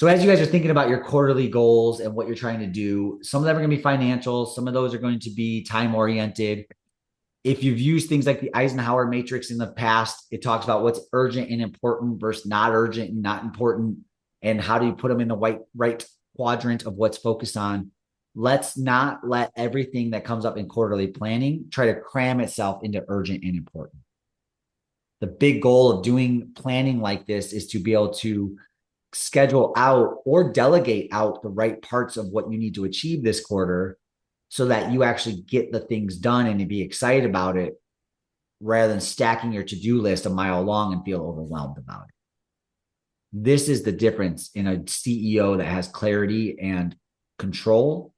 So as you guys are thinking about your quarterly goals and what you're trying to do, some of them are going to be financial, some of those are going to be time oriented. If you've used things like the Eisenhower matrix in the past, it talks about what's urgent and important versus not urgent and not important, and how do you put them in the right quadrant of what's focused on. Let's not let everything that comes up in quarterly planning try to cram itself into urgent and important. The big goal of doing planning like this is to be able to schedule out or delegate out the right parts of what you need to achieve this quarter so that you actually get the things done and to be excited about it rather than stacking your to-do list a mile long and feel overwhelmed about it. This is the difference in a CEO that has clarity and control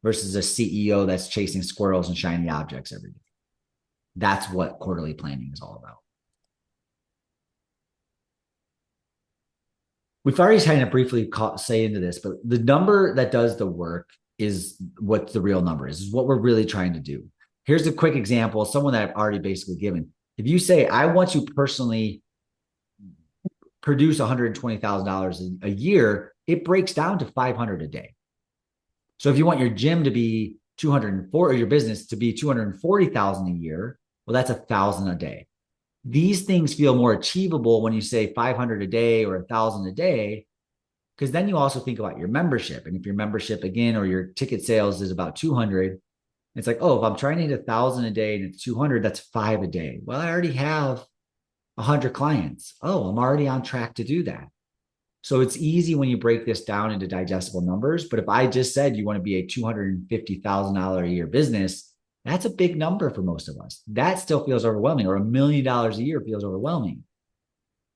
versus a CEO that's chasing squirrels and shiny objects every day. That's what quarterly planning is all about. We've already kind of briefly say into this, but the number that does the work is what the real number is what we're really trying to do. Here's a quick example, someone that I've already basically given. If you say, I want to personally produce $120,000 a year, it breaks down to 500 a day. So if you want your gym to be 204 or your business to be 240,000 a year, well, that's 1,000 a day. These things feel more achievable when you say 500 a day or 1,000 a day, because then you also think about your membership. And if your membership again, or your ticket sales is about 200, it's like, oh, if I'm trying to hit 1,000 a day and it's 200, that's 5 a day. Well, I already have 100 clients. Oh, I'm already on track to do that. So it's easy when you break this down into digestible numbers. But if I just said you want to be a $250,000 a year business, that's a big number for most of us. That still feels overwhelming, or $1 million a year feels overwhelming.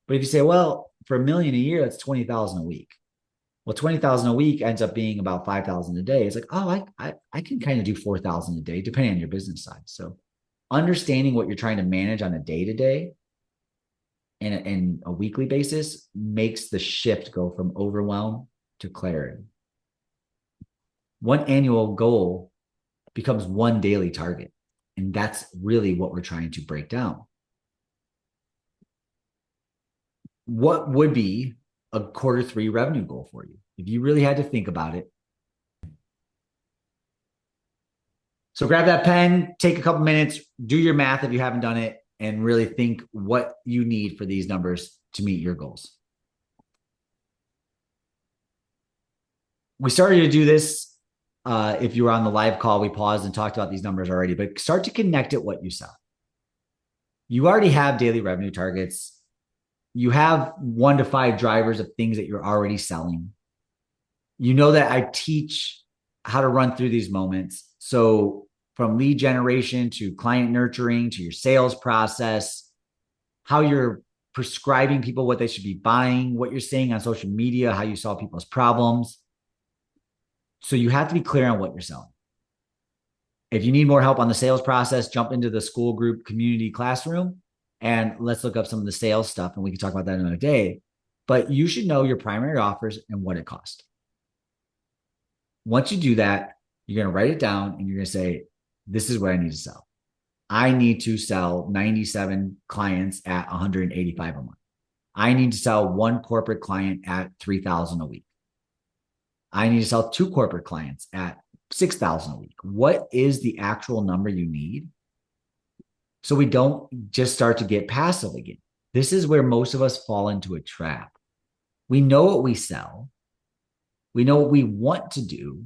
But if you say, well, for $1 million a year, that's 20,000 a week. Well, 20,000 a week ends up being about 5,000 a day. It's like, oh, I can kind of do 4,000 a day, depending on your business size. So understanding what you're trying to manage on a day-to-day and a weekly basis makes the shift go from overwhelm to clarity. One annual goal becomes one daily target. And that's really what we're trying to break down. What would be a Q3 revenue goal for you if you really had to think about it? So grab that pen, take a couple minutes, do your math if you haven't done it, and really think what you need for these numbers to meet your goals. We started to do this. If you were on the live call, we paused and talked about these numbers already, but start to connect it what you sell. You already have daily revenue targets. You have 1 to 5 drivers of things that you're already selling. You know that I teach how to run through these moments. So from lead generation to client nurturing to your sales process, how you're prescribing people what they should be buying, what you're saying on social media, how you solve people's problems. So you have to be clear on what you're selling. If you need more help on the sales process, jump into the school group community classroom and let's look up some of the sales stuff, and we can talk about that another day. But you should know your primary offers and what it costs. Once you do that, you're going to write it down and you're going to say, this is what I need to sell. I need to sell 97 clients at 185 a month. I need to sell 1 corporate client at 3,000 a week. I need to sell 2 corporate clients at 6,000 a week. What is the actual number you need? So we don't just start to get passive again. This is where most of us fall into a trap. We know what we sell. We know what we want to do,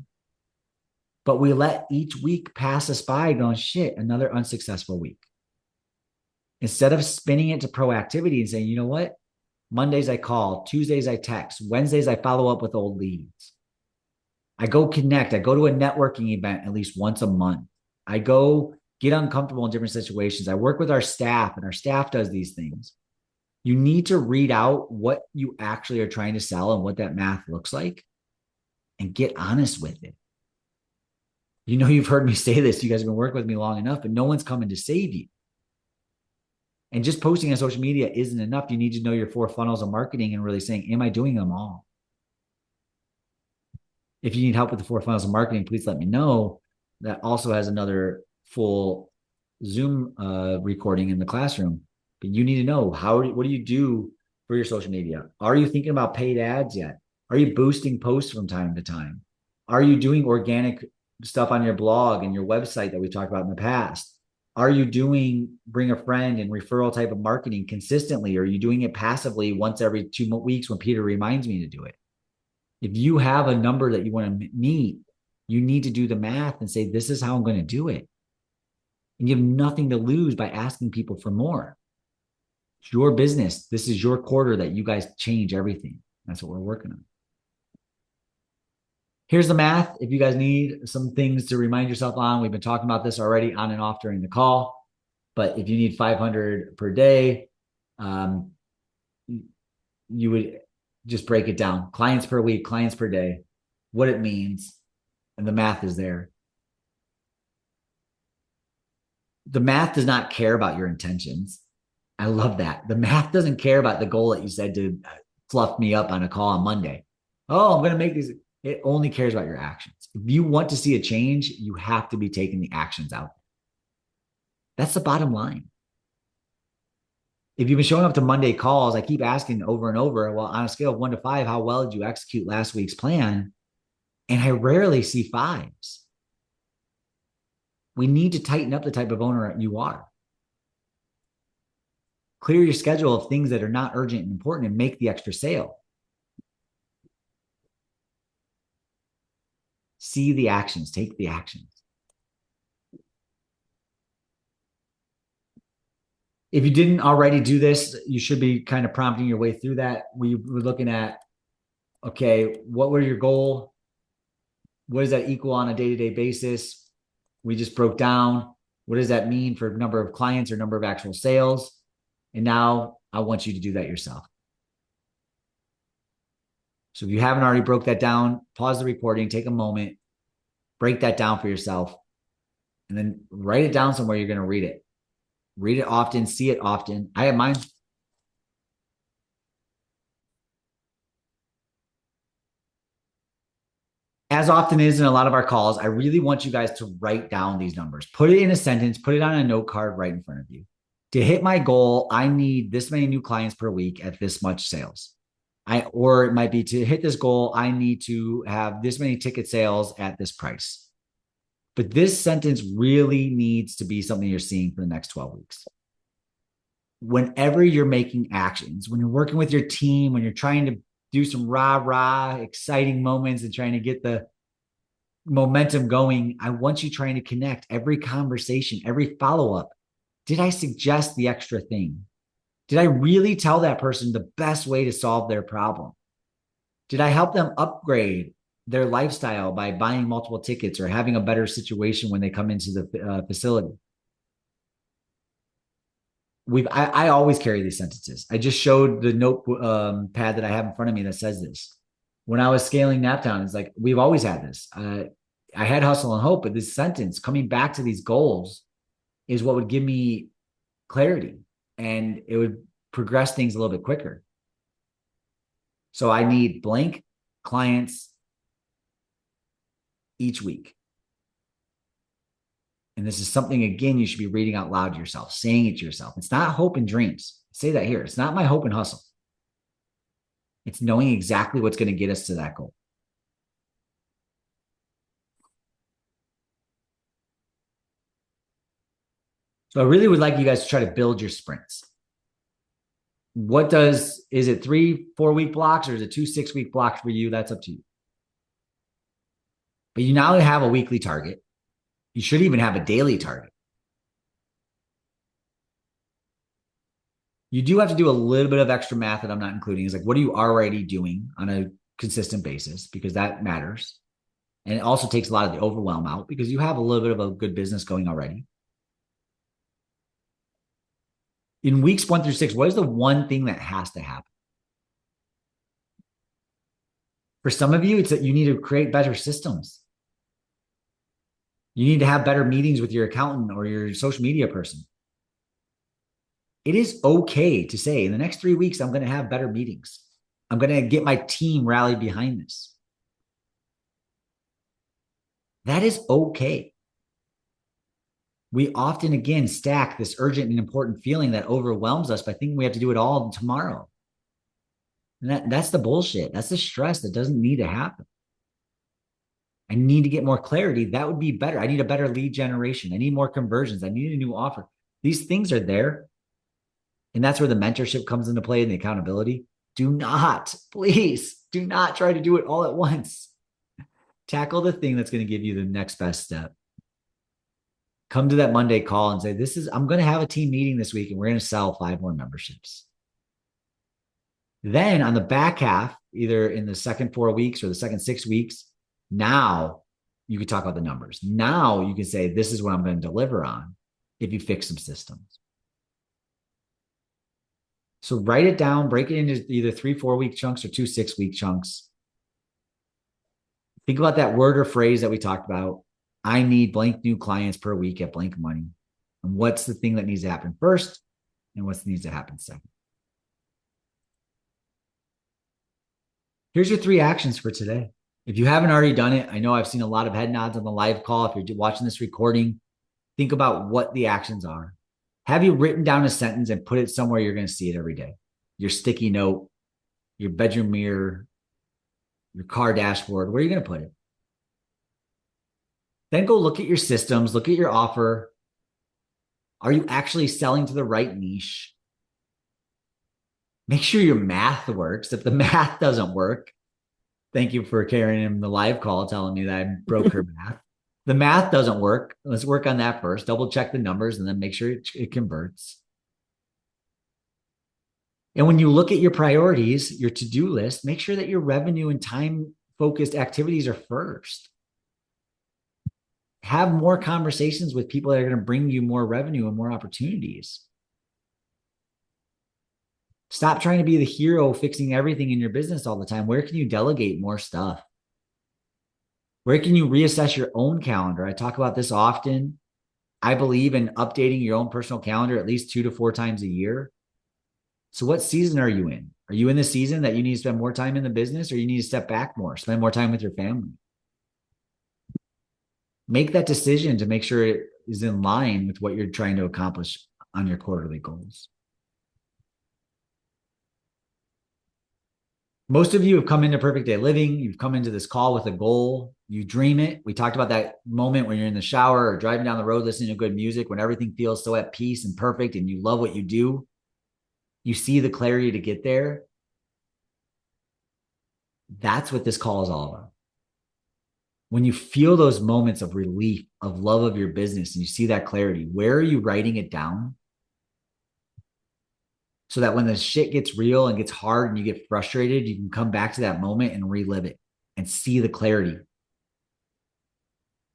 but we let each week pass us by going, shit, another unsuccessful week. Instead of spinning it to proactivity and saying, you know what? Mondays I call, Tuesdays I text, Wednesdays I follow up with old leads. I go connect. I go to a networking event at least once a month. I go get uncomfortable in different situations. I work with our staff, and our staff does these things. You need to read out what you actually are trying to sell and what that math looks like and get honest with it. You know, you've heard me say this. You guys have been working with me long enough, but no one's coming to save you. And just posting on social media isn't enough. You need to know your 4 funnels of marketing and really saying, am I doing them all? If you need help with the 4 funnels of marketing, please let me know. That also has another full Zoom recording in the classroom. But you need to know what do you do for your social media? Are you thinking about paid ads yet? Are you boosting posts from time to time? Are you doing organic stuff on your blog and your website that we talked about in the past? Are you doing bring a friend and referral type of marketing consistently? Or are you doing it passively once every 2 weeks when Peter reminds me to do it? If you have a number that you want to meet, you need to do the math and say, this is how I'm going to do it. And you have nothing to lose by asking people for more. It's your business. This is your quarter that you guys change everything. That's what we're working on. Here's the math. If you guys need some things to remind yourself on, we've been talking about this already on and off during the call. But if you need 500 per day, you would just break it down. Clients per week, clients per day, what it means. And the math is there. The math does not care about your intentions. I love that. The math doesn't care about the goal that you said to fluff me up on a call on Monday. Oh, I'm going to make these. It only cares about your actions. If you want to see a change, you have to be taking the actions out. That's the bottom line. If you've been showing up to Monday calls, I keep asking over and over, well, on a scale of 1 to 5, how well did you execute last week's plan? And I rarely see 5s. We need to tighten up the type of owner you are. Clear your schedule of things that are not urgent and important and make the extra sale. See the actions, take the actions. If you didn't already do this, you should be kind of prompting your way through that. We were looking at, okay, what were your goal? What does that equal on a day-to-day basis? We just broke down. What does that mean for number of clients or number of actual sales? And now I want you to do that yourself. So if you haven't already broke that down, pause the recording, take a moment, break that down for yourself, and then write it down somewhere you're going to read it. Read it often, see it often. I have mine. As often is in a lot of our calls, I really want you guys to write down these numbers. Put it in a sentence, put it on a note card right in front of you. To hit my goal, I need this many new clients per week at this much sales. Or it might be to hit this goal, I need to have this many ticket sales at this price. But this sentence really needs to be something you're seeing for the next 12 weeks. Whenever you're making actions, when you're working with your team, when you're trying to do some rah, exciting moments and trying to get the momentum going, I want you trying to connect every conversation, every follow-up. Did I suggest the extra thing? Did I really tell that person the best way to solve their problem? Did I help them upgrade their lifestyle by buying multiple tickets or having a better situation when they come into the facility? I always carry these sentences. I just showed the notepad that I have in front of me that says this. When I was scaling Naptown, it's like, we've always had this. I had hustle and hope, but this sentence coming back to these goals is what would give me clarity, and it would progress things a little bit quicker. So I need blank clients each week. And this is something, again, you should be reading out loud to yourself, saying it to yourself. It's not hope and dreams. Say that here. It's not my hope and hustle. It's knowing exactly what's going to get us to that goal. So I really would like you guys to try to build your sprints. Is it 3-4 week blocks, or is it 2 6-week blocks for you? That's up to you. But you now have a weekly target. You should even have a daily target. You do have to do a little bit of extra math that I'm not including. Is like, what are you already doing on a consistent basis? Because that matters. And it also takes a lot of the overwhelm out because you have a little bit of a good business going already. In weeks 1 through 6, what is the one thing that has to happen? For some of you, it's that you need to create better systems. You need to have better meetings with your accountant or your social media person. It is okay to say, in the next 3 weeks, I'm going to have better meetings. I'm going to get my team rallied behind this. That is okay. We often, again, stack this urgent and important feeling that overwhelms us by thinking we have to do it all tomorrow. And that's the bullshit. That's the stress that doesn't need to happen. I need to get more clarity. That would be better. I need a better lead generation. I need more conversions. I need a new offer. These things are there. And that's where the mentorship comes into play and the accountability. Do not, please, do not try to do it all at once. Tackle the thing that's going to give you the next best step. Come to that Monday call and say, I'm going to have a team meeting this week and we're going to sell 5 more memberships. Then on the back half, either in the second 4 weeks or the second 6 weeks, now you can talk about the numbers. Now you can say, this is what I'm going to deliver on if you fix some systems. So write it down, break it into either 3 4 week chunks or 2 6 week chunks. Think about that word or phrase that we talked about. I need blank new clients per week at blank money. And what's the thing that needs to happen first? And what needs to happen second? Here's your 3 actions for today. If you haven't already done it, I know I've seen a lot of head nods on the live call. If you're watching this recording, think about what the actions are. Have you written down a sentence and put it somewhere you're going to see it every day? Your sticky note, your bedroom mirror, your car dashboard. Where are you going to put it? Then go look at your systems, look at your offer. Are you actually selling to the right niche? Make sure your math works. If the math doesn't work, thank you for carrying him the live call, telling me that I broke her math. The math doesn't work. Let's work on that first. Double check the numbers and then make sure it converts. And when you look at your priorities, your to-do list, make sure that your revenue and time-focused activities are first. Have more conversations with people that are going to bring you more revenue and more opportunities. Stop trying to be the hero fixing everything in your business all the time. Where can you delegate more stuff? Where can you reassess your own calendar? I talk about this often. I believe in updating your own personal calendar at least 2 to 4 times a year. So what season are you in? Are you in the season that you need to spend more time in the business, or you need to step back more, spend more time with your family? Make that decision to make sure it is in line with what you're trying to accomplish on your quarterly goals. Most of you have come into Perfect Day Living. You've come into this call with a goal. You dream it. We talked about that moment when you're in the shower or driving down the road, listening to good music, when everything feels so at peace and perfect and you love what you do. You see the clarity to get there. That's what this call is all about. When you feel those moments of relief, of love of your business, and you see that clarity, where are you writing it down? So that when the shit gets real and gets hard and you get frustrated, you can come back to that moment and relive it and see the clarity.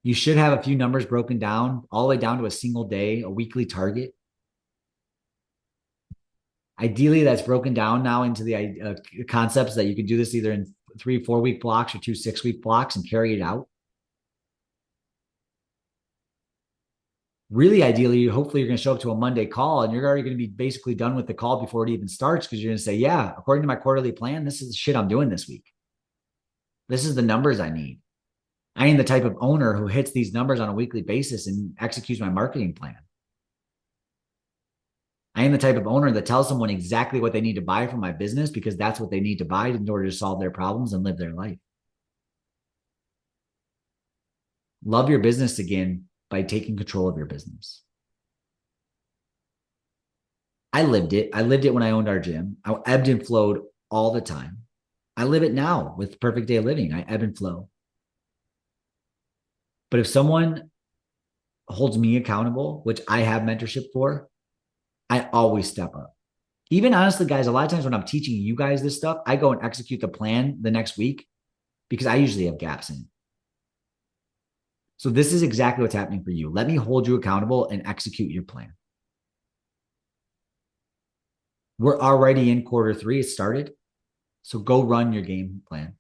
You should have a few numbers broken down all the way down to a single day, a weekly target. Ideally, that's broken down now into the concepts that you can do this either in 3 4 week blocks or 2 6 week blocks and carry it out. Really, ideally, hopefully you're going to show up to a Monday call and you're already going to be basically done with the call before it even starts, because you're going to say, yeah, according to my quarterly plan, this is the shit I'm doing this week. This is the numbers I need. I am the type of owner who hits these numbers on a weekly basis and executes my marketing plan. I am the type of owner that tells someone exactly what they need to buy from my business, because that's what they need to buy in order to solve their problems and live their life. Love your business again by taking control of your business. I lived it. I lived it when I owned our gym. I ebbed and flowed all the time. I live it now with Perfect Day Living. I ebb and flow. But if someone holds me accountable, which I have mentorship for, I always step up. Even honestly, guys, a lot of times when I'm teaching you guys this stuff, I go and execute the plan the next week because I usually have gaps in it. So this is exactly what's happening for you. Let me hold you accountable and execute your plan. We're already in quarter 3. It started. So go run your game plan.